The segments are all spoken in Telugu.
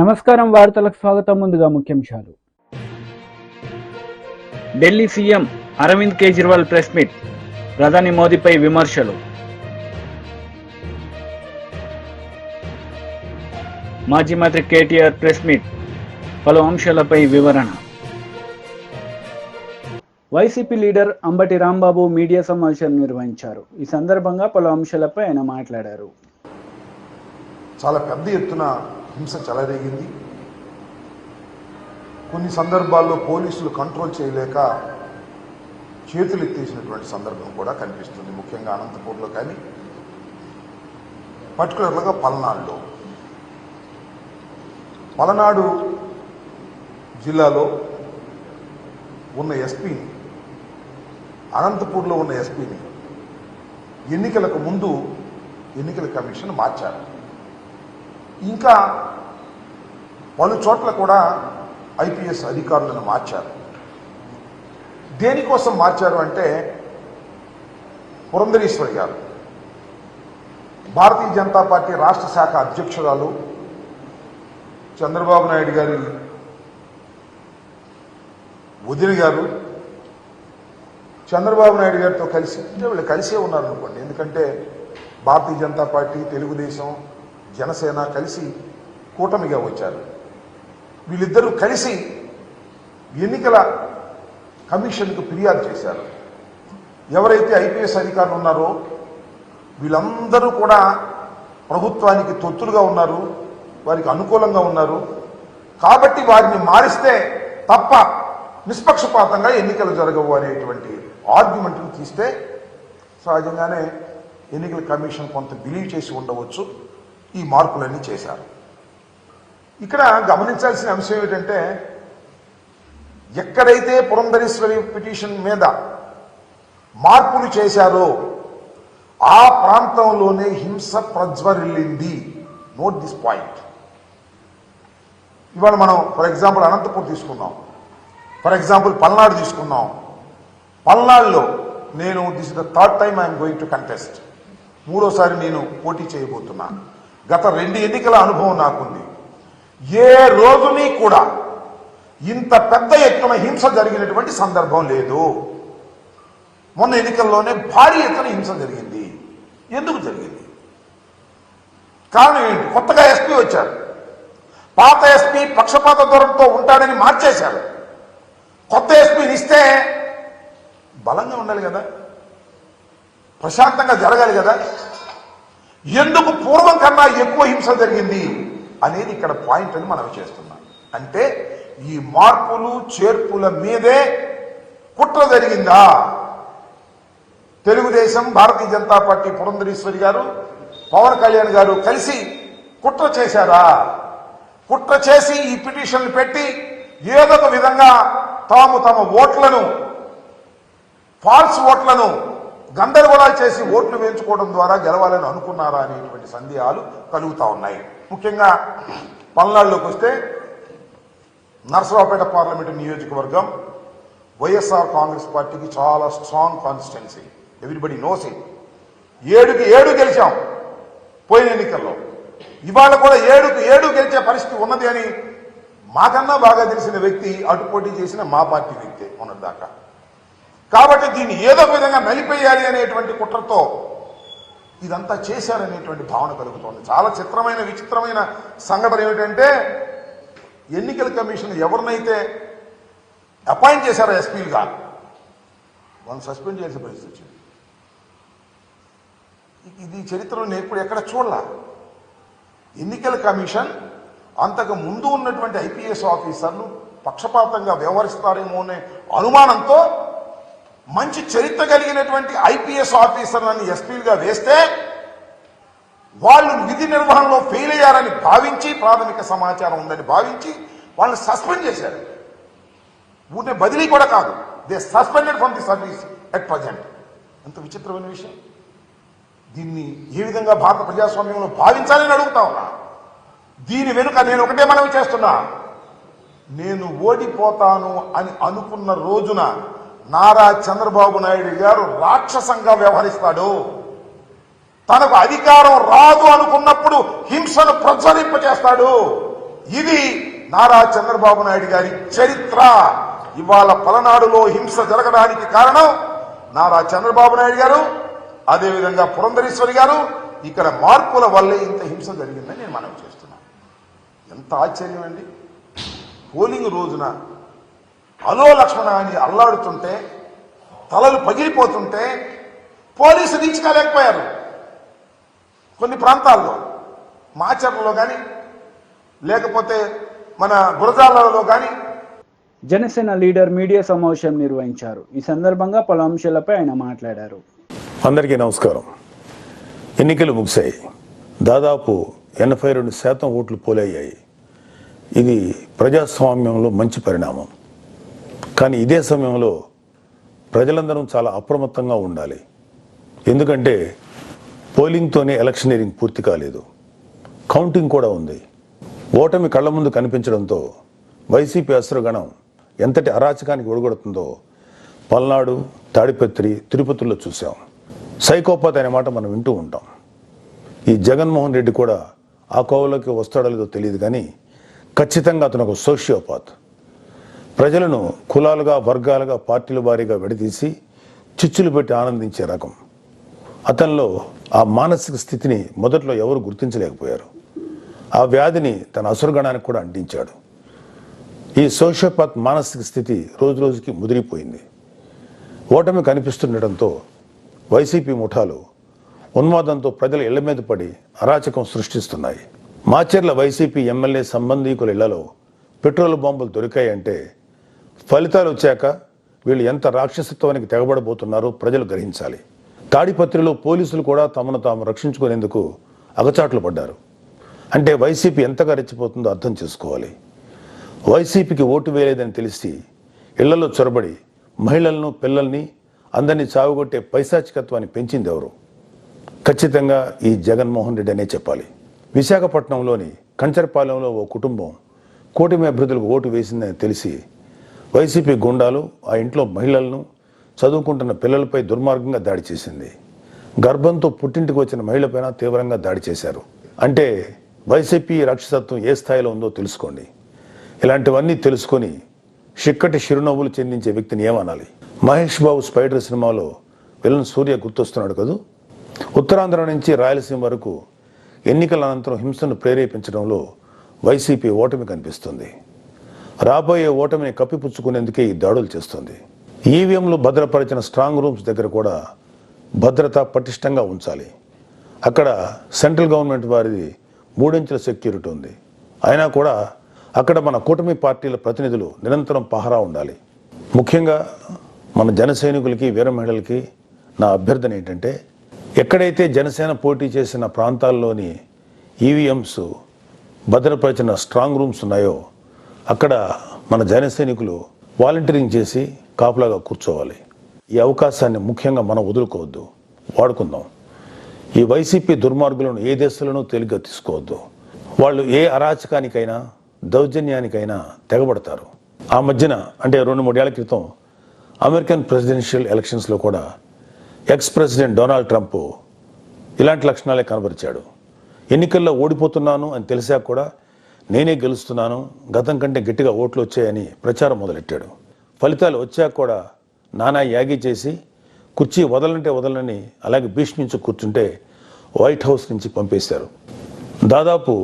నమస్కారం వార్తలకు స్వాగతం. ముందుగా ముఖ్యాంశాలు. Delhi CM Arvind Kejriwal press meet, ప్రధాని మోదీపై విమర్శలు. మాజీ మంత్రి కేటీఆర్ ప్రెస్ మీట్, పలు అంశాలపై వివరణ. YCP leader Ambati Rambabu media సమావేశం నిర్వహించారు. ఈ సందర్భంగా పలు అంశాలపై ఆయన మాట్లాడారు. చాలా పెద్ద ఎత్తున హింస చెలరేగింది. కొన్ని సందర్భాల్లో పోలీసులు కంట్రోల్ చేయలేక చేతులు ఎత్తేసినటువంటి సందర్భం కూడా కనిపిస్తుంది. ముఖ్యంగా అనంతపూర్లో కానీ, పర్టికులర్గా పలనాడు జిల్లాలో ఉన్న ఎస్పీని, అనంతపూర్లో ఉన్న ఎస్పీని ఎన్నికలకు ముందు ఎన్నికల కమిషన్ మార్చారు. ఇంకా పలు చోట్ల కూడా ఐపీఎస్ అధికారులను మార్చారు. దేనికోసం మార్చారు అంటే, పురంధరేశ్వరి గారు భారతీయ జనతా పార్టీ రాష్ట్ర శాఖ అధ్యక్షురాలు, చంద్రబాబు నాయుడు గారి వదిన గారు, చంద్రబాబు నాయుడు గారితో కలిసి, వీళ్ళు కలిసే ఉన్నారనుకోండి. ఎందుకంటే భారతీయ జనతా పార్టీ, తెలుగుదేశం, జనసేన కలిసి కూటమిగా వచ్చారు. వీళ్ళిద్దరూ కలిసి ఎన్నికల కమిషన్కు ఫిర్యాదు చేశారు. ఎవరైతే ఐపీఎస్ అధికారులు ఉన్నారో వీళ్ళందరూ కూడా ప్రభుత్వానికి తొత్తులుగా ఉన్నారు, వారికి అనుకూలంగా ఉన్నారు, కాబట్టి వారిని మారిస్తే తప్ప నిష్పక్షపాతంగా ఎన్నికలు జరగవు అనేటువంటి ఆర్గ్యుమెంట్ను తీస్తే సహజంగానే ఎన్నికల కమిషన్ కొంత బిలీవ్ చేసి ఉండవచ్చు. ఈ మార్పులన్నీ చేశారు. ఇక్కడ గమనించాల్సిన అంశం ఏమిటంటే, ఎక్కడైతే పురంధరేశ్వరి పిటిషన్ మీద మార్పులు చేశారో ఆ ప్రాంతంలోనే హింస ప్రజ్వరిల్లింది. Note this point. ఇవాళ మనం ఫర్ ఎగ్జాంపుల్ అనంతపూర్ తీసుకున్నాం, ఫర్ ఎగ్జాంపుల్ పల్నాడు తీసుకున్నాం. పల్నాడులో నేను this is the third time I'm going to contest, మూడోసారి నేను పోటీ చేయబోతున్నాను. గత 2 ఎన్నికల అనుభవం నాకుంది. ఏ రోజుని కూడా ఇంత పెద్ద ఎత్తున హింస జరిగినటువంటి సందర్భం లేదు. మొన్న ఎన్నికల్లోనే భారీ ఎత్తున హింస జరిగింది. ఎందుకు జరిగింది? కారణం ఏంటి? కొత్తగా ఎస్పీ వచ్చారు. పాత ఎస్పీ పక్షపాత ధోరణితో ఉంటాడని మార్చేశారు. కొత్త ఎస్పీని ఇస్తే బలంగా ఉండాలి కదా, ప్రశాంతంగా జరగాలి కదా. ఎందుకు పూర్వం కన్నా ఎక్కువ హింస జరిగింది అనేది ఇక్కడ పాయింట్ అని మనం చేస్తున్నాం. అంటే ఈ మార్పులు చేర్పుల మీదే కుట్ర జరిగిందా? తెలుగుదేశం, భారతీయ జనతా పార్టీ, పురంధరేశ్వరి గారు, పవన్ కళ్యాణ్ గారు కలిసి కుట్ర చేశారా? కుట్ర చేసి ఈ పిటిషన్లు పెట్టి ఏదో ఒక విధంగా తాము తమ ఓట్లను, ఫాల్స్ ఓట్లను గందరగోళాలు చేసి ఓట్లు వేయించుకోవడం ద్వారా గెలవాలని అనుకున్నారా అనేటువంటి సందేహాలు కలుగుతూ ఉన్నాయి. ముఖ్యంగా పల్నాడులోకి వస్తే, నర్సరావుపేట పార్లమెంటు నియోజకవర్గం వైఎస్ఆర్ కాంగ్రెస్ పార్టీకి చాలా strong constituency. Everybody knows it. 7కి 7 గెలిచాం పోయిన ఎన్నికల్లో. ఇవాళ కూడా 7కి 7 గెలిచే పరిస్థితి ఉన్నది అని మాకన్నా బాగా తెలిసిన వ్యక్తి అటు పోటీ చేసిన మా పార్టీ వ్యక్తే మొన్నటిదాకా. కాబట్టి దీన్ని ఏదో విధంగా నలిపేయాలి అనేటువంటి కుట్రతో ఇదంతా చేశారనేటువంటి భావన కలుగుతోంది. చాలా చిత్రమైన, విచిత్రమైన సంఘటన ఏమిటంటే, ఎన్నికల కమిషన్ ఎవరినైతే అపాయింట్ చేశారో ఎస్పీలుగా, వాళ్ళని సస్పెండ్ చేసే పరిస్థితి వచ్చింది. ఇది చరిత్రలో నేను ఎప్పుడు ఎక్కడ చూడలా. ఎన్నికల కమిషన్ అంతకు ముందు ఉన్నటువంటి ఐపీఎస్ ఆఫీసర్లు పక్షపాతంగా వ్యవహరిస్తారేమో అనే అనుమానంతో మంచి చరిత్ర కలిగినటువంటి ఐపీఎస్ ఆఫీసర్లను ఎస్పీలుగా వేస్తే వాళ్ళు విధి నిర్వహణలో ఫెయిల్ అయ్యారని భావించి, ప్రాథమిక సమాచారం ఉందని భావించి వాళ్ళని సస్పెండ్ చేశారు. ఊరినే బదిలీ కూడా కాదు, they suspended from the service at present. ఎంత విచిత్రమైన విషయం. దీన్ని ఏ విధంగా భారత ప్రజాస్వామ్యంలో భావించాలని అడుగుతా ఉన్నా. దీని వెనుక నేను ఒకటే మనవి చేస్తున్నా, నేను ఓడిపోతాను అని అనుకున్న రోజున నారా చంద్రబాబు నాయుడు గారు రాక్షసంగా వ్యవహరిస్తాడు. తనకు అధికారం రాదు అనుకున్నప్పుడు హింసను ప్రజ్వలింపజేస్తాడు. ఇది నారా చంద్రబాబు నాయుడు గారి చరిత్ర. ఇవాళ పలనాడులో హింస జరగడానికి కారణం నారా చంద్రబాబు నాయుడు గారు, అదేవిధంగా పురంధరేశ్వరి గారు. ఇక్కడ మార్పుల వల్లే ఇంత హింస జరిగిందని నేను మనవి చేస్తున్నాను. ఎంత ఆశ్చర్యం అండి. పోలింగ్ రోజున అలో లక్ష్మణ అని అల్లాడుతుంటే, తలలు పగిలిపోతుంటే పోలీసు దించుకోలేకపోయారు. కొన్ని ప్రాంతాల్లో మాచర్లలో కానీ లేకపోతే మన గురజాలలో కానీ. జనసేన లీడర్ మీడియా సమావేశం నిర్వహించారు. ఈ సందర్భంగా పలు అంశాలపై ఆయన మాట్లాడారు. అందరికీ నమస్కారం. ఎన్నికలు ముగిశాయి. దాదాపు 82% ఓట్లు పోలయ్యాయి. ఇది ప్రజాస్వామ్యంలో మంచి పరిణామం. కానీ ఇదే సమయంలో ప్రజలందరం చాలా అప్రమత్తంగా ఉండాలి. ఎందుకంటే పోలింగ్తోనే ఎలక్షనీరింగ్ పూర్తి కాలేదు, కౌంటింగ్ కూడా ఉంది. ఓటమి కళ్ల ముందు కనిపించడంతో వైసీపీ అసురగణం ఎంతటి అరాచకానికి ఒడిగొడుతుందో పల్నాడు, తాడిపత్రి, తిరుపతిలో చూసాం. సైకోపాత్ అనే మాట మనం వింటూ ఉంటాం. ఈ జగన్మోహన్ రెడ్డి కూడా ఆ కోవలోకి వస్తాడో లేదో తెలియదు, కానీ ఖచ్చితంగా అతను ఒక సోషియోపాత్. ప్రజలను కులాలుగా, వర్గాలుగా, పార్టీల వారీగా విడదీసి చిచ్చులు పెట్టి ఆనందించే రకం. అతనిలో ఆ మానసిక స్థితిని మొదట్లో ఎవరు గుర్తించలేకపోయారు. ఆ వ్యాధిని తన అసురగణానికి కూడా అంటించాడు. ఈ సోషియోపాత్ మానసిక స్థితి రోజు రోజుకి ముదిరిపోయింది. ఓటమి కనిపిస్తుండటంతో వైసీపీ ముఠాలు ఉన్మాదంతో ప్రజల ఇళ్ల మీద పడి అరాచకం సృష్టిస్తున్నాయి. మాచర్ల వైసీపీ ఎమ్మెల్యే సంబంధీకుల ఇళ్లలో పెట్రోల్ బాంబులు దొరికాయంటే ఫలితాలు వచ్చాక వీళ్ళు ఎంత రాక్షసత్వానికి తెగబడబోతున్నారో ప్రజలు గ్రహించాలి. తాడిపత్రిలో పోలీసులు కూడా తమను తాము రక్షించుకునేందుకు అగచాట్లు పడ్డారు. అంటే వైసీపీ ఎంతగా రెచ్చిపోతుందో అర్థం చేసుకోవాలి. వైసీపీకి ఓటు వేయలేదని తెలిసి ఇళ్లలో చొరబడి మహిళలను, పిల్లల్ని అందరినీ చావుగొట్టే పైశాచికత్వాన్ని పెంచింది ఎవరు? ఖచ్చితంగా ఈ జగన్మోహన్ రెడ్డి అనే చెప్పాలి. విశాఖపట్నంలోని కంచరపాలెంలో ఓ కుటుంబం కూటమి అభ్యర్థులకు ఓటు వేసిందని తెలిసి వైసీపీ గుండాలు ఆ ఇంట్లో మహిళలను, చదువుకుంటున్న పిల్లలపై దుర్మార్గంగా దాడి చేసింది. గర్భంతో పుట్టింటికి వచ్చిన మహిళపైన తీవ్రంగా దాడి చేశారు. అంటే వైసీపీ రాక్షసత్వం ఏ స్థాయిలో ఉందో తెలుసుకోండి. ఇలాంటివన్నీ తెలుసుకొని చిక్కటి చిరునవ్వులు చెందించే వ్యక్తిని ఏమనాలి? మహేష్ బాబు స్పైడర్ సినిమాలో విలన్ సూర్య గుర్తొస్తున్నాడు కదూ. ఉత్తరాంధ్ర నుంచి రాయలసీమ వరకు ఎన్నికల అనంతరం హింసను ప్రేరేపించడంలో వైసీపీ ఓటమి కనిపిస్తుంది. రాబోయే ఓటమిని కప్పిపుచ్చుకునేందుకే ఈ దాడులు చేస్తుంది. ఈవీఎంలు భద్రపరిచిన స్ట్రాంగ్ రూమ్స్ దగ్గర కూడా భద్రత పటిష్టంగా ఉంచాలి. అక్కడ సెంట్రల్ గవర్నమెంట్ వారిది 3 ఇంచుల సెక్యూరిటీ ఉంది. అయినా కూడా అక్కడ మన కూటమి పార్టీల ప్రతినిధులు నిరంతరం పహరా ఉండాలి. ముఖ్యంగా మన జన సైనికులకి, వీర మహిళలకి నా అభ్యర్థన ఏంటంటే, ఎక్కడైతే జనసేన పోటీ చేసిన ప్రాంతాల్లోని ఈవీఎంస్ భద్రపరిచిన స్ట్రాంగ్ రూమ్స్ ఉన్నాయో అక్కడ మన జన సైనికులు వాలంటీరింగ్ చేసి కాపులాగా కూర్చోవాలి. ఈ అవకాశాన్ని ముఖ్యంగా మనం వదులుకోవద్దు, వాడుకుందాం. ఈ వైసీపీ దుర్మార్గులను ఏ దేశంలోనూ తేలిగ్గా తీసుకోవద్దు. వాళ్ళు ఏ అరాచకానికైనా, దౌర్జన్యానికైనా తెగబడతారు. ఆ మధ్యన అంటే 2-3 ఏళ్ల క్రితం అమెరికన్ ప్రెసిడెన్షియల్ ఎలక్షన్స్లో కూడా ఎక్స్ ప్రెసిడెంట్ డొనాల్డ్ ట్రంప్ ఇలాంటి లక్షణాలే కనబరిచాడు. ఎన్నికల్లో ఓడిపోతున్నాను అని తెలిసాక కూడా నేనే గెలుస్తున్నాను, గతం కంటే గట్టిగా ఓట్లు వచ్చాయని ప్రచారం మొదలెట్టాడు. ఫలితాలు వచ్చాక కూడా నానా యాగి చేసి కుర్చీ వదలంటే వదలని అలాగే భీష్మించి కూర్చుంటే వైట్ హౌస్ నుంచి పంపేశారు. దాదాపు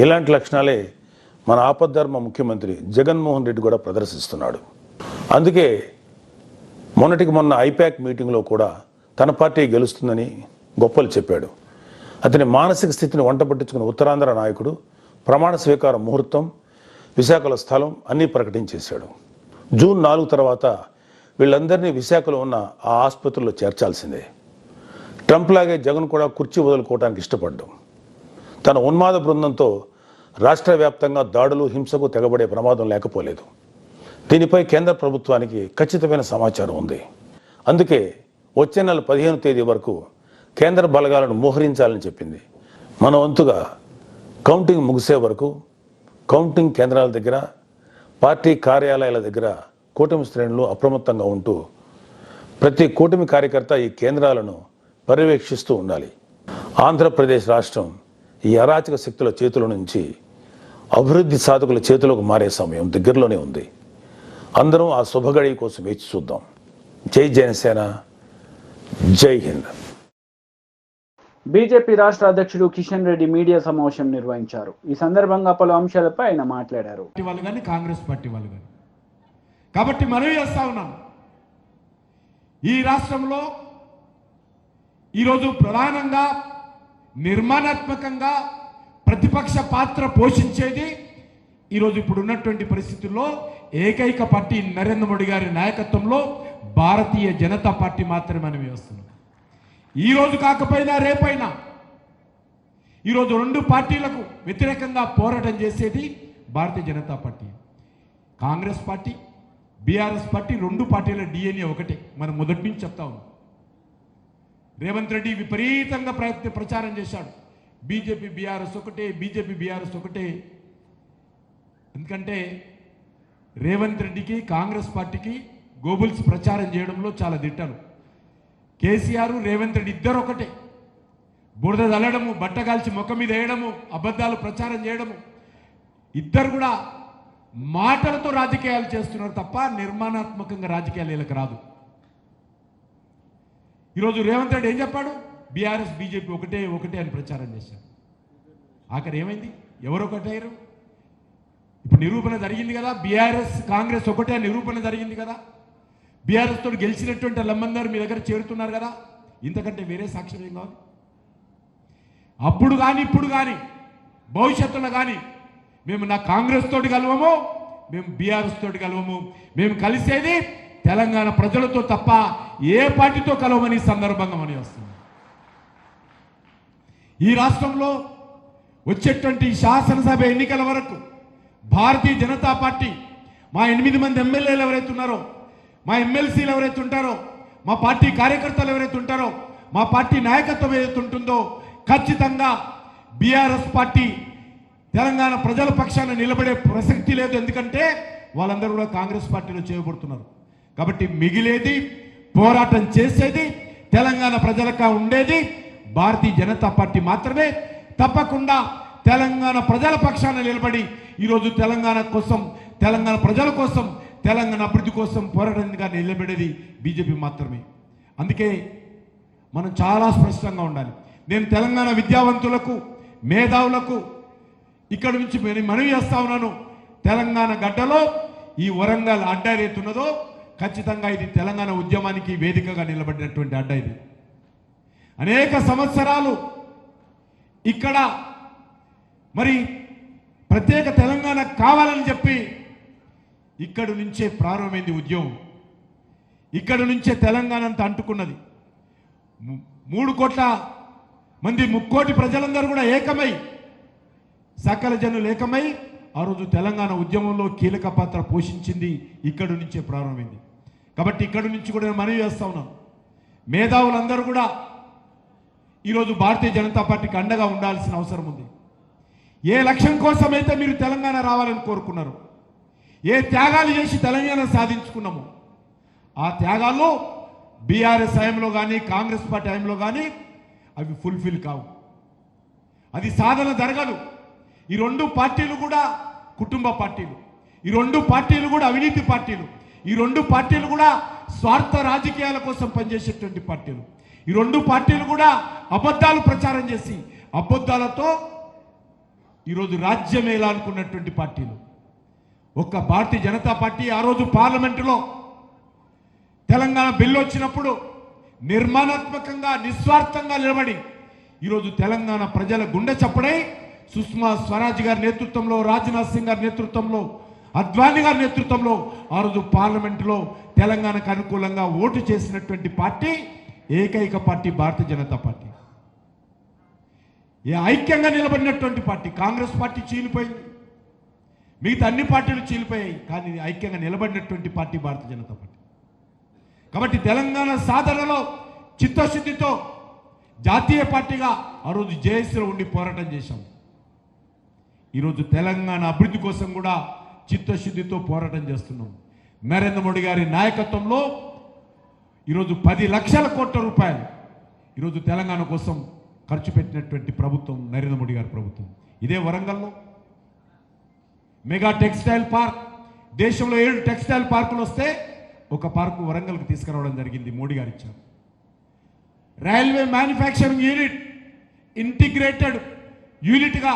ఇలాంటి లక్షణాలే మన ఆపద్ధర్మ ముఖ్యమంత్రి జగన్మోహన్ రెడ్డి కూడా ప్రదర్శిస్తున్నాడు. అందుకే మొన్నటికి మొన్న ఐపాక్ మీటింగ్లో కూడా తన పార్టీ గెలుస్తుందని గొప్పలు చెప్పాడు. అతని మానసిక స్థితిని వంట పట్టించుకున్న ఉత్తరాంధ్ర నాయకుడు ప్రమాణ స్వీకార ముహూర్తం, విశాఖలో స్థలం అన్నీ ప్రకటించేశాడు. జూన్ 4 తర్వాత వీళ్ళందరినీ విశాఖలో ఉన్న ఆ ఆసుపత్రుల్లో చేర్చాల్సిందే. ట్రంప్ లాగే జగన్ కూడా కుర్చీ వదులుకోవడానికి ఇష్టపడ్డాం. తన ఉన్మాద బృందంతో రాష్ట్ర వ్యాప్తంగా దాడులు, హింసకు తెగబడే ప్రమాదం లేకపోలేదు. దీనిపై కేంద్ర ప్రభుత్వానికి ఖచ్చితమైన సమాచారం ఉంది. అందుకే వచ్చే నెల 15వ తేదీ వరకు కేంద్ర బలగాలను మోహరించాలని చెప్పింది. మన వంతుగా కౌంటింగ్ ముగిసే వరకు కౌంటింగ్ కేంద్రాల దగ్గర, పార్టీ కార్యాలయాల దగ్గర కూటమి శ్రేణులు అప్రమత్తంగా ఉంటూ ప్రతి కూటమి కార్యకర్త ఈ కేంద్రాలను పర్యవేక్షిస్తూ ఉండాలి. ఆంధ్రప్రదేశ్ రాష్ట్రం ఈ అరాచక శక్తుల చేతుల నుంచి అభివృద్ధి సాధకుల చేతిలోకి మారే సమయం దగ్గరలోనే ఉంది. అందరం ఆ శుభగడి కోసం వేచి చూద్దాం. జై జనసేన, జై హింద్. బీజేపీ రాష్ట్ర అధ్యక్షుడు కిషన్ రెడ్డి మీడియా సమావేశం నిర్వహించారు. ఈ సందర్భంగా పలు అంశాలపై ఆయన మాట్లాడారు. వాళ్ళు కానీ కాంగ్రెస్ పార్టీ వాళ్ళు కానీ కాబట్టి మనవి చేస్తా ఉన్నాం, ఈ రాష్ట్రంలో ఈరోజు ప్రధానంగా నిర్మాణాత్మకంగా ప్రతిపక్ష పాత్ర పోషించేది ఈరోజు ఇప్పుడు ఉన్నటువంటి పరిస్థితుల్లో ఏకైక పార్టీ నరేంద్ర మోడీ గారి నాయకత్వంలో భారతీయ జనతా పార్టీ మాత్రమే మనం వేస్తున్నాం. ఈరోజు కాకపోయినా రేపైనా ఈరోజు రెండు పార్టీలకు వ్యతిరేకంగా పోరాటం చేసేది Bharatiya Janata party. Congress party, BRS party రెండు పార్టీల డిఎన్ఏ ఒకటే. మనం మొదటి నుంచి చెప్తా ఉన్నాం. రేవంత్ రెడ్డి విపరీతంగా ప్రచారం చేశాడు, బీజేపీ బీఆర్ఎస్ ఒకటే, బీజేపీ బీఆర్ఎస్ ఒకటే. ఎందుకంటే రేవంత్ రెడ్డికి కాంగ్రెస్ పార్టీకి గోబుల్స్ ప్రచారం చేయడంలో చాలా దిట్టలు. కేసీఆర్ రేవంత్ రెడ్డి ఇద్దరు ఒకటే. బురద చల్లడము, బట్టగాల్చి ముఖం మీద వేయడము, అబద్ధాలు ప్రచారం చేయడము, ఇద్దరు కూడా మాటలతో రాజకీయాలు చేస్తున్నారు తప్ప నిర్మాణాత్మకంగా రాజకీయాలు వీళ్ళకి రాదు. ఈరోజు రేవంత్ రెడ్డి ఏం చెప్పాడు? బీఆర్ఎస్ బీజేపీ ఒకటే ఒకటే అని ప్రచారం చేశాడు. ఆఖరి ఏమైంది? ఎవరు ఒకటయ్యారు? ఇప్పుడు నిరూపణ జరిగింది కదా, బీఆర్ఎస్ కాంగ్రెస్ ఒకటే నిరూపణ జరిగింది కదా. బీఆర్ఎస్ తోటి గెలిచినటువంటి వాళ్ళందరూ మీ దగ్గర చేరుతున్నారు కదా. ఇంతకంటే వేరే సాక్ష్యం ఏం కావాలి? అప్పుడు కానీ ఇప్పుడు కానీ భవిష్యత్తులో కానీ మేము నా కాంగ్రెస్ తోటి కలవము, మేము బీఆర్ఎస్ తోటి కలవము. మేము కలిసేది తెలంగాణ ప్రజలతో తప్ప ఏ పార్టీతో కలవమని సందర్భంగా మనం వస్తుంది. ఈ రాష్ట్రంలో వచ్చేటువంటి శాసనసభ ఎన్నికల వరకు భారతీయ జనతా పార్టీ మా 8 మంది ఎమ్మెల్యేలు ఎవరైతే ఉన్నారో, మా ఎమ్మెల్సీలు ఎవరైతే ఉంటారో, మా పార్టీ కార్యకర్తలు ఎవరైతే ఉంటారో, మా పార్టీ నాయకత్వం ఏదైతే ఉంటుందో ఖచ్చితంగా బీఆర్ఎస్ పార్టీ తెలంగాణ ప్రజల పక్షాన నిలబడే ప్రసక్తి లేదు. ఎందుకంటే వాళ్ళందరూ కూడా కాంగ్రెస్ పార్టీలో చేయబడుతున్నారు. కాబట్టి మిగిలేది పోరాటం చేసేది తెలంగాణ ప్రజలకు ఉండేది భారతీయ జనతా పార్టీ మాత్రమే. తప్పకుండా తెలంగాణ ప్రజల పక్షాన నిలబడి ఈరోజు తెలంగాణ కోసం, తెలంగాణ ప్రజల కోసం, తెలంగాణ అభివృద్ధి కోసం పోరాటంగా నిలబడేది బీజేపీ మాత్రమే. అందుకే మనం చాలా స్పష్టంగా ఉండాలి. నేను తెలంగాణ విద్యావంతులకు, మేధావులకు ఇక్కడ నుంచి మనవి చేస్తా ఉన్నాను. తెలంగాణ గడ్డలో ఈ వరంగల్ అడ్డ ఏదైతున్నదో ఖచ్చితంగా ఇది తెలంగాణ ఉద్యమానికి వేదికగా నిలబడినటువంటి అడ్డ. ఇది అనేక సంవత్సరాలు ఇక్కడ మరి ప్రత్యేక తెలంగాణ కావాలని చెప్పి ఇక్కడి నుంచే ప్రారంభమైంది ఉద్యమం. ఇక్కడి నుంచే తెలంగాణ అంతా అంటుకున్నది. 3 కోట్ల మంది, 3 కోటి ప్రజలందరూ కూడా ఏకమై, సకల జనులు ఏకమై ఆ రోజు తెలంగాణ ఉద్యమంలో కీలక పాత్ర పోషించింది ఇక్కడి నుంచే ప్రారంభమైంది. కాబట్టి ఇక్కడి నుంచి కూడా నేను మనవి చేస్తా ఉన్నాను, మేధావులందరూ కూడా ఈరోజు భారతీయ జనతా పార్టీకి అండగా ఉండాల్సిన అవసరం ఉంది. ఏ లక్ష్యం కోసమైతే మీరు తెలంగాణ రావాలని కోరుకున్నారు, ఏ త్యాగాలు చేసి తెలంగాణ సాధించుకున్నామో ఆ త్యాగాల్లో బీఆర్ఎస్ హయాంలో కానీ కాంగ్రెస్ పార్టీ హయాంలో కానీ అవి ఫుల్ఫిల్ కావు, అది సాధన జరగదు. ఈ రెండు పార్టీలు కూడా కుటుంబ పార్టీలు, ఈ రెండు పార్టీలు కూడా అవినీతి పార్టీలు, ఈ రెండు పార్టీలు కూడా స్వార్థ రాజకీయాల కోసం పనిచేసేటువంటి పార్టీలు, ఈ రెండు పార్టీలు కూడా అబద్ధాలు ప్రచారం చేసి అబద్ధాలతో ఈరోజు రాజ్యం ఏలానుకున్నటువంటి పార్టీలు. ఒక్క భారతీయ జనతా పార్టీ ఆ రోజు పార్లమెంటులో తెలంగాణ బిల్లు వచ్చినప్పుడు నిర్మాణాత్మకంగా నిస్వార్థంగా నిలబడి ఈరోజు తెలంగాణ ప్రజల గుండె చప్పుడై సుష్మా స్వరాజ్ గారి నేతృత్వంలో, రాజ్నాథ్ సింగ్ గారి నేతృత్వంలో, అద్వానీ గారి నేతృత్వంలో ఆ రోజు పార్లమెంటులో తెలంగాణకు అనుకూలంగా ఓటు చేసినటువంటి పార్టీ ఏకైక పార్టీ భారతీయ జనతా పార్టీ. ఐక్యంగా నిలబడినటువంటి పార్టీ. కాంగ్రెస్ పార్టీ చీలిపోయింది, మిగతా అన్ని పార్టీలు చీలిపోయాయి, కానీ ఐక్యంగా నిలబడినటువంటి పార్టీ భారతీయ జనతా పార్టీ. కాబట్టి తెలంగాణ సాధనలో చిత్తశుద్ధితో జాతీయ పార్టీగా ఆ రోజు జేఏసీలో ఉండి పోరాటం చేశాం. ఈరోజు తెలంగాణ అభివృద్ధి కోసం కూడా చిత్తశుద్ధితో పోరాటం చేస్తున్నాం. నరేంద్ర మోడీ గారి నాయకత్వంలో ఈరోజు 10 లక్షల కోట్ల రూపాయలు ఈరోజు తెలంగాణ కోసం ఖర్చు పెట్టినటువంటి ప్రభుత్వం నరేంద్ర మోడీ గారి ప్రభుత్వం. ఇదే వరంగల్లో మెగా టెక్స్టైల్ పార్క్, దేశంలో 7 టెక్స్టైల్ పార్కులు వస్తే ఒక పార్కు వరంగల్కి తీసుకురావడం జరిగింది, మోడీ గారు ఇచ్చారు. రైల్వే మ్యానుఫ్యాక్చరింగ్ యూనిట్ ఇంటిగ్రేటెడ్ యూనిట్గా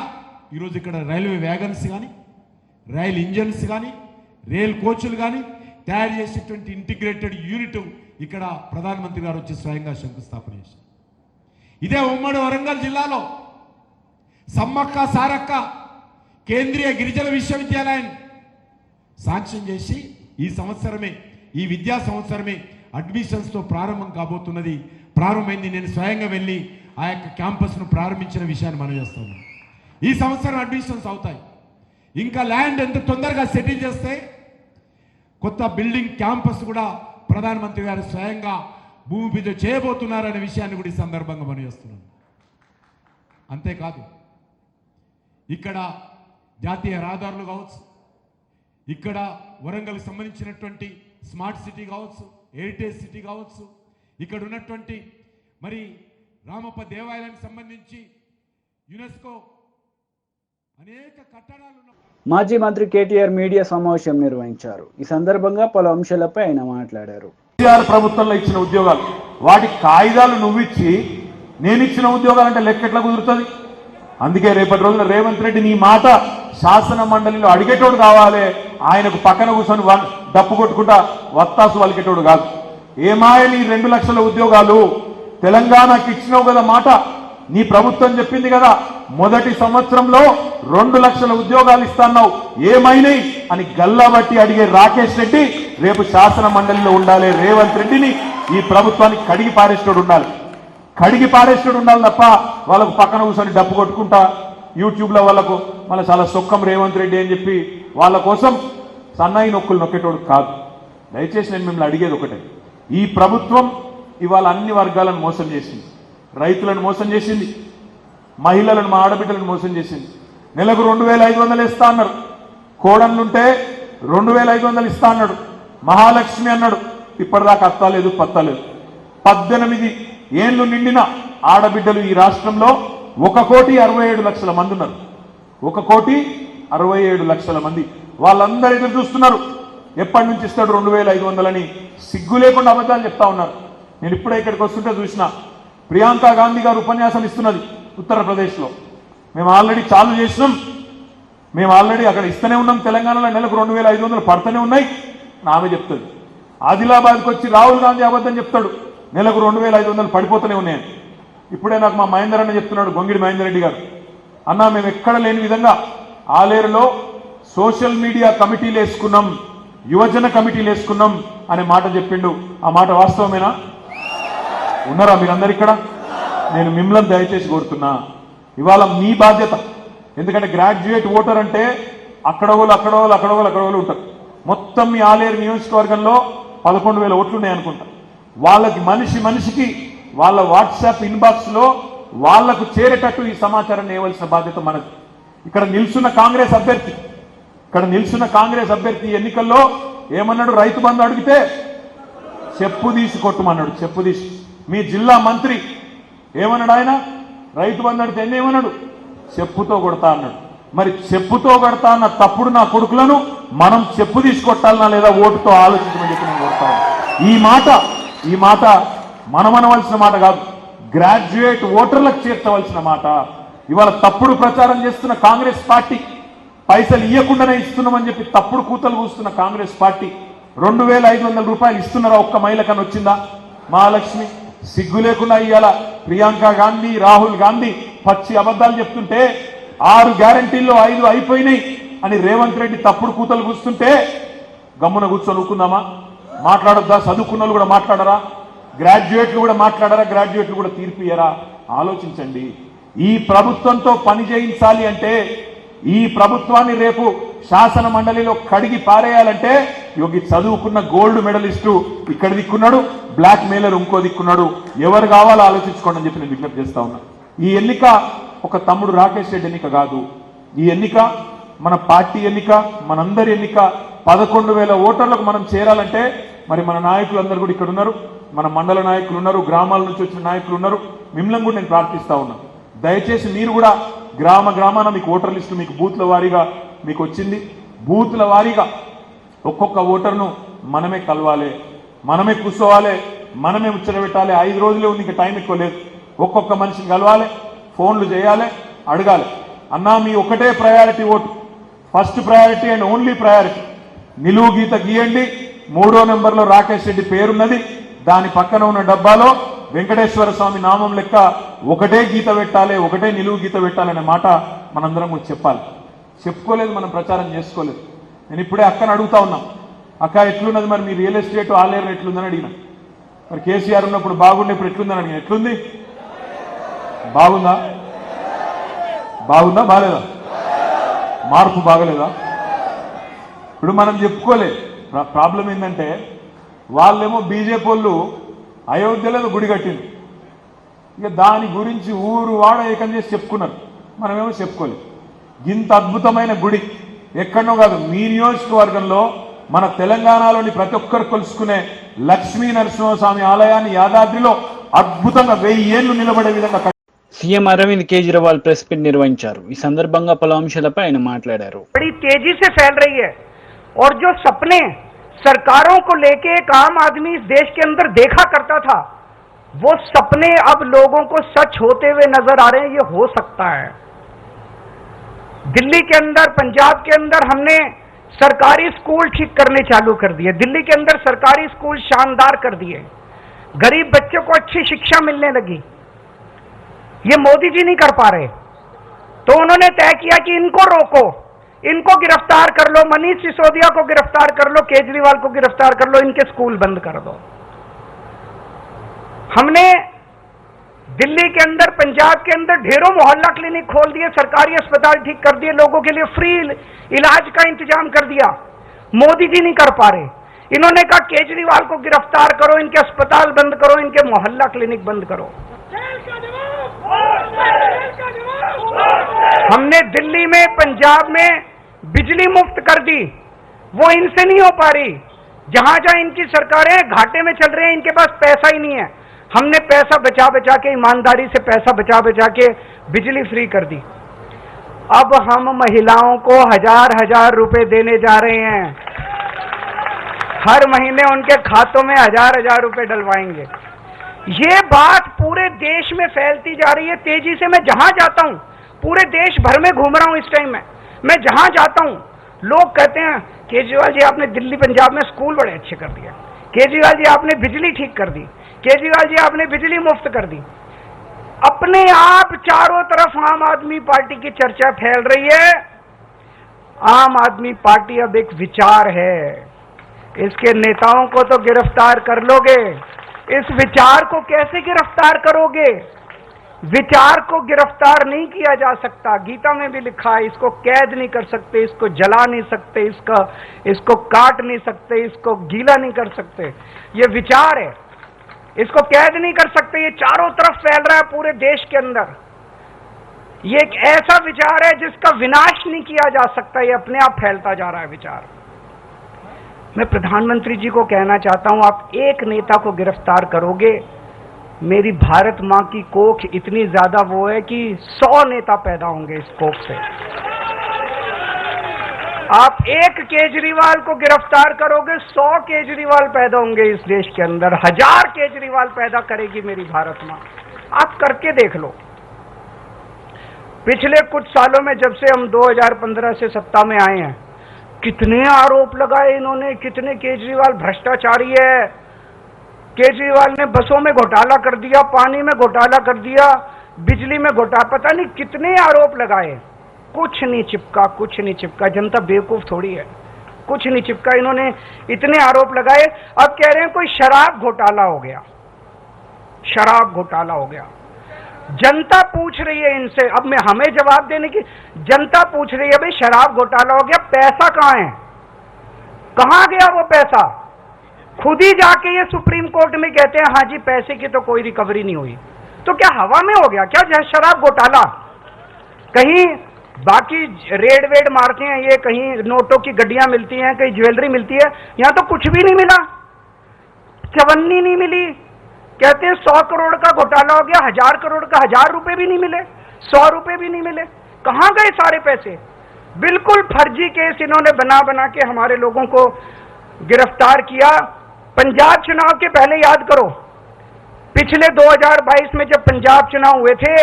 ఈరోజు ఇక్కడ రైల్వే వ్యాగన్స్ కానీ, రైల్ ఇంజన్స్ కానీ, రైల్ కోచ్లు కానీ తయారు చేసేటువంటి ఇంటిగ్రేటెడ్ యూనిట్ ఇక్కడ ప్రధానమంత్రి గారు వచ్చి స్వయంగా శంకుస్థాపన చేశారు. ఇదే ఉమ్మడి వరంగల్ జిల్లాలో సమ్మక్క సారక్క కేంద్రీయ గిరిజన విశ్వవిద్యాలయం శాంక్షన్ చేసి ఈ సంవత్సరమే, ఈ విద్యా సంవత్సరమే అడ్మిషన్స్తో ప్రారంభం కాబోతున్నది. ప్రారంభమైంది. నేను స్వయంగా వెళ్ళి ఆ యొక్క క్యాంపస్ను ప్రారంభించిన విషయాన్ని మనం చేస్తాము. ఈ సంవత్సరం అడ్మిషన్స్ అవుతాయి. ఇంకా ల్యాండ్ ఎంత తొందరగా సెటిల్ చేస్తే కొత్త బిల్డింగ్ క్యాంపస్ కూడా ప్రధానమంత్రి గారు స్వయంగా భూమి పూజ చేయబోతున్నారనే విషయాన్ని కూడా ఈ సందర్భంగా మనం చేస్తున్నాం. అంతేకాదు, ఇక్కడ జాతీయ రహదారులు కావచ్చు, ఇక్కడ వరంగల్కి సంబంధించినటువంటి స్మార్ట్ సిటీ కావచ్చు, హెరిటేజ్ సిటీ కావచ్చు, ఇక్కడ ఉన్నటువంటి మరి రామప్ప దేవాలయానికి సంబంధించి యునెస్కో అనేక కట్టడాలు ఉన్న మాజీ మంత్రి కేటీఆర్ మీడియా సమావేశం నిర్వహించారు. ఈ సందర్భంగా పలు అంశాలపై ఆయన మాట్లాడారు. కేసీఆర్ ప్రభుత్వంలో ఇచ్చిన ఉద్యోగాలు, వాటి కాయిదాలు నువ్విచ్చి నేను ఇచ్చిన ఉద్యోగాలు అంటే లెక్క ఎట్లా కుదురుతుంది? అందుకే రేపటి రోజున రేవంత్ రెడ్డి నీ మాట శాసన మండలిలో అడిగేటోడు కావాలి, ఆయనకు పక్కన కూర్చొని డప్పు కొట్టుకుంటా వత్తాసు వలికేటోడు కాదు. ఏమాయ నీ 2 లక్షల ఉద్యోగాలు తెలంగాణకి ఇచ్చినావు కదా మాట, నీ ప్రభుత్వం చెప్పింది కదా మొదటి సంవత్సరంలో 2 లక్షల ఉద్యోగాలు ఇస్తాన్నావు, ఏమైనాయి అని గల్లాబట్టి అడిగే రాకేష్ రెడ్డి రేపు శాసన మండలిలో ఉండాలి. రేవంత్ రెడ్డిని ఈ ప్రభుత్వానికి కడిగి పారేస్తాడు ఉండాలి, కడిగి పారేస్తాడు ఉండాలి తప్ప వాళ్ళకు పక్కన కూర్చొని డప్పు కొట్టుకుంటా యూట్యూబ్లో వాళ్ళకు మళ్ళీ చాలా సొక్కం రేవంత్ రెడ్డి అని చెప్పి వాళ్ళ కోసం సన్నాయి నొక్కులు నొక్కేటోడు కాదు. దయచేసి నేను మిమ్మల్ని అడిగేది ఒకటే, ఈ ప్రభుత్వం ఇవాళ అన్ని వర్గాలను మోసం చేసింది. రైతులను మోసం చేసింది, మహిళలను, మా ఆడబిడ్డలను మోసం చేసింది. నెలకు 2500 ఇస్తా అన్నారు, కోడన్లుంటే 2500 ఇస్తా అన్నాడు, మహాలక్ష్మి అన్నాడు, ఇప్పటిదాకా అత్తాలేదు పత్తాలేదు. 18 ఏళ్లు నిండిన ఆడబిడ్డలు ఈ రాష్ట్రంలో 1,67,00,000 మంది ఉన్నారు. 1,67,00,000 మంది. వాళ్ళందరూ ఎదురు చూస్తున్నారు ఎప్పటి నుంచి ఇస్తాడు 2500 అని. సిగ్గు లేకుండా అబద్ధాలు చెప్తా ఉన్నారు. నేను ఇప్పుడే ఇక్కడికి వస్తుంటే చూసిన ప్రియాంక గాంధీ గారు ఉపన్యాసం ఇస్తున్నది ఉత్తరప్రదేశ్లో. మేము ఆల్రెడీ చాలు చేసినాం, మేము ఆల్రెడీ అక్కడ ఇస్తూనే ఉన్నాం, తెలంగాణలో నెలకు 2500 పడుతూనే ఉన్నాయి ఆమె చెప్తుంది. ఆదిలాబాద్కి వచ్చి రాహుల్ గాంధీ అబద్ధం చెప్తాడు, నెలకు 2500 పడిపోతూనే ఉన్నాయని. ఇప్పుడే నాకు మా మహేందర్ అన్న చెప్తున్నాడు, గొంగిడి మహేందర్ రెడ్డి గారు, అన్నా మేము ఎక్కడ లేని విధంగా ఆలేరులో సోషల్ మీడియా కమిటీలు వేసుకున్నాం, యువజన కమిటీలు వేసుకున్నాం అనే మాట చెప్పిండు. ఆ మాట వాస్తవమేనా? ఉన్నారా మీరందరు ఇక్కడ? నేను మిమ్మల్ని దయచేసి కోరుతున్నా, ఇవాళ మీ బాధ్యత. ఎందుకంటే గ్రాడ్యుయేట్ ఓటర్ అంటే అక్కడోళ్ళు ఉంటారు. మొత్తం మీ ఆలేరు నియోజకవర్గంలో 11,000 ఓట్లు ఉన్నాయి అనుకుంటా. వాళ్ళకి మనిషికి వాళ్ళ వాట్సాప్ ఇన్బాక్స్లో వాళ్లకు చేరేటట్టు ఈ సమాచారాన్ని ఇవ్వాల్సిన బాధ్యత మనది. ఇక్కడ నిల్చున్న కాంగ్రెస్ అభ్యర్థి ఎన్నికల్లో ఏమన్నాడు? రైతు బంధు అడిగితే చెప్పు తీసి కొట్టమన్నాడు, చెప్పు తీసి. మీ జిల్లా మంత్రి ఏమన్నాడు? ఆయన రైతు బంధు అడిగితే ఏమన్నాడు? చెప్పుతో కొడతా అన్నాడు. మరి చెప్పుతో కొడతా అన్న తప్పుడు నా కొడుకులను మనం చెప్పు తీసి కొట్టాలన్నా లేదా ఓటుతో ఆలోచించమని చెప్పి నేను కొడతాను. ఈ మాట మనం అనవలసిన మాట కాదు, గ్రాడ్యుయేట్ ఓటర్లకు చేర్చవలసిన మాట. ఇవాళ తప్పుడు ప్రచారం చేస్తున్న కాంగ్రెస్ పార్టీ, పైసలు ఇవ్వకుండానే ఇస్తున్నామని చెప్పి తప్పుడు కూతలు కూస్తున్న కాంగ్రెస్ పార్టీ 2,500 రూపాయలు ఇస్తున్నారా? ఒక్క మహిళకన్నా వచ్చిందా? మహాలక్ష్మి సిగ్గు లేకుండా ఇవాళ ప్రియాంక గాంధీ, రాహుల్ గాంధీ పచ్చి అబద్ధాలు చెప్తుంటే 6 గ్యారంటీల్లో 5 అయిపోయినాయి అని రేవంత్ రెడ్డి తప్పుడు కూతలు కూస్తుంటే గమ్మున కూర్చొని ఊరుకుందామా? మాట్లాడొద్దా? చదువుకున్న వాళ్ళు కూడా మాట్లాడరా? గ్రాడ్యుయేట్లు కూడా మాట్లాడరా? గ్రాడ్యుయేట్లు కూడా తీర్పు ఇయ్యరా? ఆలోచించండి. ఈ ప్రభుత్వంతో పని చేయించాలి అంటే, ఈ ప్రభుత్వాన్ని రేపు శాసన మండలిలో కడిగి పారేయాలంటే యోగి చదువుకున్న గోల్డ్ మెడలిస్టు ఇక్కడ దిక్కున్నాడు, బ్లాక్ మెయిలర్ ఇంకో దిక్కున్నాడు. ఎవరు కావాలో ఆలోచించుకోండి అని చెప్పి నేను విజ్ఞప్తి చేస్తా ఉన్నా. ఈ ఎన్నిక ఒక తమ్ముడు రాకేష్ రెడ్డి ఎన్నిక కాదు. ఈ ఎన్నిక మన పార్టీ ఎన్నిక, మనందరి ఎన్నిక. 11,000 ఓటర్లకు మనం చేరాలంటే మరి మన నాయకులందరూ కూడా ఇక్కడ ఉన్నారు, మన మండల నాయకులు ఉన్నారు, గ్రామాల నుంచి వచ్చిన నాయకులు ఉన్నారు. మిమ్మల్ని కూడా నేను ప్రార్థిస్తా ఉన్నాను, దయచేసి మీరు కూడా గ్రామాన మీకు ఓటర్ లిస్టు మీకు బూత్ల వారీగా మీకు వచ్చింది. బూతుల వారీగా ఒక్కొక్క ఓటర్ను మనమే కలవాలి, మనమే కూర్చోవాలి, మనమే ముచ్చట పెట్టాలి. 5 రోజులే ఉంది, ఇంకా టైం ఎక్కువ లేదు. ఒక్కొక్క మనిషిని కలవాలి, ఫోన్లు చేయాలి, అడగాలి. అన్నా మీ ఒకటే priority vote, first priority and only priority. నిలువు గీత గీయండి. 3వ నెంబర్లో రాకేష్ రెడ్డి పేరున్నది, దాని పక్కన ఉన్న డబ్బాలో వెంకటేశ్వర స్వామి నామం లెక్క ఒకటే గీత పెట్టాలి, ఒకటే నిలువు గీత పెట్టాలనే మాట మనందరం కూడా చెప్పాలి. చెప్పుకోలేదు, మనం ప్రచారం చేసుకోలేదు. నేను ఇప్పుడే అక్కని అడుగుతా ఉన్నాం, అక్క ఎట్లున్నది మరి మీ రియల్ ఎస్టేట్ ఆలేరు ఎట్లుందని అడిగిన. మరి కేసీఆర్ ఉన్నప్పుడు బాగుండే, ఇప్పుడు ఎట్లుందని అడిగిన. ఎట్లుంది? బాగుందా? బాగుందా? బాగాలేదా? మార్పు బాగలేదా? ఇప్పుడు మనం చెప్పుకోలేదు. ప్రాబ్లం ఏంటంటే వాళ్ళేమో బీజేపీ వాళ్ళు అయోధ్యలో గుడి కట్టింది, ఇక దాని గురించి ఊరు వాడ ఏకం చేసి చెప్పుకున్నారు, మనమేమో చెప్పుకోలేదు. ఇంత అద్భుతమైన గుడి ఎక్కడో కాదు, మీ నియోజకవర్గంలో మన తెలంగాణలోని ప్రతి ఒక్కరు కొలుసుకునే లక్ష్మీ నరసింహస్వామి ఆలయాన్ని యాదాద్రిలో అద్భుతంగా 1000 ఏళ్లు నిలబడే విధంగా CM Arvind Kejriwal press meet నిర్వహించారు. ఈ సందర్భంగా పలు అంశాలపై ఆయన మాట్లాడారు. बड़ी तेजी से फैल रही है और जो सपने सरकारों को लेके एक आम आदमी इस देश के अंदर देखा करता था, वो सपने अब लोगों को सच होते हुए नजर आ रहे हैं. ये हो सकता है. दिल्ली के अंदर, पंजाब के अंदर हमने सरकारी स्कूल ठीक करने चालू कर दिए. दिल्ली के अंदर सरकारी स्कूल शानदार कर दिए. गरीब बच्चों को अच्छी शिक्षा मिलने लगी. ये मोदी जी नहीं कर पा रहे, तो उन्होंने तय किया कि इनको रोको, इनको गिरफ्तार कर लो, मनीष सिसोदिया को गिरफ्तार कर लो, केजरीवाल को गिरफ्तार कर लो, इनके स्कूल बंद कर दो. हमने दिल्ली के अंदर, पंजाब के अंदर ढेरों मोहल्ला क्लिनिक खोल दिए, सरकारी अस्पताल ठीक कर दिए, लोगों के लिए फ्री इलाज का इंतजाम कर दिया. मोदी जी नहीं कर पा रहे. इन्होंने कहा केजरीवाल को गिरफ्तार करो, इनके अस्पताल बंद करो, इनके मोहल्ला क्लिनिक बंद करो. हमने दिल्ली में, पंजाब में बिजली मुफ्त कर दी. वो इनसे नहीं हो पा रही. जहां जहां इनकी सरकारें घाटे में चल रहे हैं, इनके पास पैसा ही नहीं है. हमने पैसा बचा बचा के, ईमानदारी से पैसा बचा बचा के बिजली फ्री कर दी. अब हम महिलाओं को 1000 रुपए देने जा रहे हैं. हर महीने उनके खातों में 1000 रुपए डलवाएंगे. ये बात पूरे देश में फैलती जा रही है तेजी से. मैं जहां जाता हूं, पूरे देश भर में घूम रहा हूं इस टाइम में, मैं जहां जाता हूं लोग कहते हैं केजरीवाल जी आपने दिल्ली पंजाब में स्कूल बड़े अच्छे कर दिए, केजरीवाल जी आपने बिजली ठीक कर दी, केजरीवाल जी आपने बिजली मुफ्त कर दी. अपने आप चारों तरफ आम आदमी पार्टी की चर्चा फैल रही है. आम आदमी पार्टी अब एक विचार है, इसके नेताओं को तो गिरफ्तार कर लोगे, इस विचार को कैसे गिरफ्तार करोगे? विचार को गिरफ्तार नहीं किया जा सकता. गीता में भी लिखा है, इसको कैद नहीं कर सकते, इसको जला नहीं सकते, इसको काट नहीं सकते, इसको गीला नहीं कर सकते. ये विचार है, इसको कैद नहीं कर सकते. ये चारों तरफ फैल रहा है पूरे देश के अंदर. ये एक ऐसा विचार है जिसका विनाश नहीं किया जा सकता. ये अपने आप फैलता जा रहा है विचार. मैं प्रधानमंत्री जी को कहना चाहता हूं, आप एक नेता को गिरफ्तार करोगे, मेरी भारत मां की कोख इतनी ज्यादा वो है कि 100 नेता पैदा होंगे इस कोख से. आप एक केजरीवाल को गिरफ्तार करोगे, 100 केजरीवाल पैदा होंगे इस देश के अंदर. 1000 केजरीवाल पैदा करेगी मेरी भारत मां. आप करके देख लो. पिछले कुछ सालों में, जब से हम 2015 से सत्ता में आए हैं, कितने आरोप लगाए इन्होंने, कितने केजरीवाल भ्रष्टाचारी है. केजरीवाल ने बसों में घोटाला कर दिया, पानी में घोटाला कर दिया, बिजली में घोटाला, पता नहीं कितने आरोप लगाए. कुछ नहीं चिपका, कुछ नहीं चिपका. जनता बेवकूफ थोड़ी है, कुछ नहीं चिपका. इन्होंने इतने आरोप लगाए, अब कह रहे हैं कोई शराब घोटाला हो गया, शराब घोटाला हो गया. जनता पूछ रही है इनसे, अब मैं हमें जवाब देने की, जनता पूछ रही है भाई शराब घोटाला हो गया, पैसा कहां है, कहां गया वो पैसा? खुद ही जाके ये सुप्रीम कोर्ट में कहते हैं हाँ जी पैसे की तो कोई रिकवरी नहीं हुई. तो क्या हवा में हो गया क्या शराब घोटाला? कहीं बाकी रेड वेड मारते हैं ये, कहीं नोटों की गड्डियां मिलती हैं, कहीं ज्वेलरी मिलती है, यहां तो कुछ भी नहीं मिला, चवन्नी नहीं मिली. कहते हैं 100 करोड़ का घोटाला हो गया, 1000 करोड़ का 1000 रुपए भी नहीं मिले, 100 रुपए भी नहीं मिले. कहां गए सारे पैसे? बिल्कुल फर्जी केस इन्होंने बना बना के हमारे लोगों को गिरफ्तार किया। पंजाब चुनाव के पहले याद करो, पिछले 2022 में जब पंजाब चुनाव हुए थे,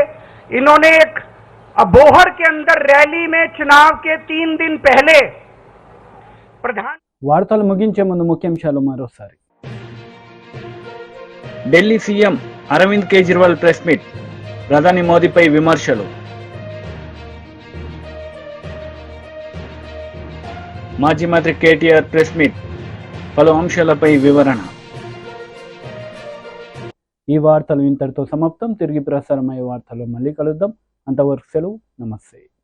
इन्होंने एक अबोहर के अंदर रैली में चुनाव के 3 दिन पहले प्रधान వార్తలు ముగించే ముందు ముఖ్యాంశాలు మరోసారి. Delhi CM Arvind Kejriwal press meet, ప్రధాని మోదీపై విమర్శలు. మాజీ మంత్రి కేటీఆర్ ప్రెస్ మీట్, పలు అంశాలపై వివరణ. ఈ వార్తలు ఇంతటితో సమాప్తం. తిరిగి ప్రసారమయ్యే వార్తల్లో మళ్ళీ కలుద్దాం. అంతవరకు సెలవు. నమస్తే.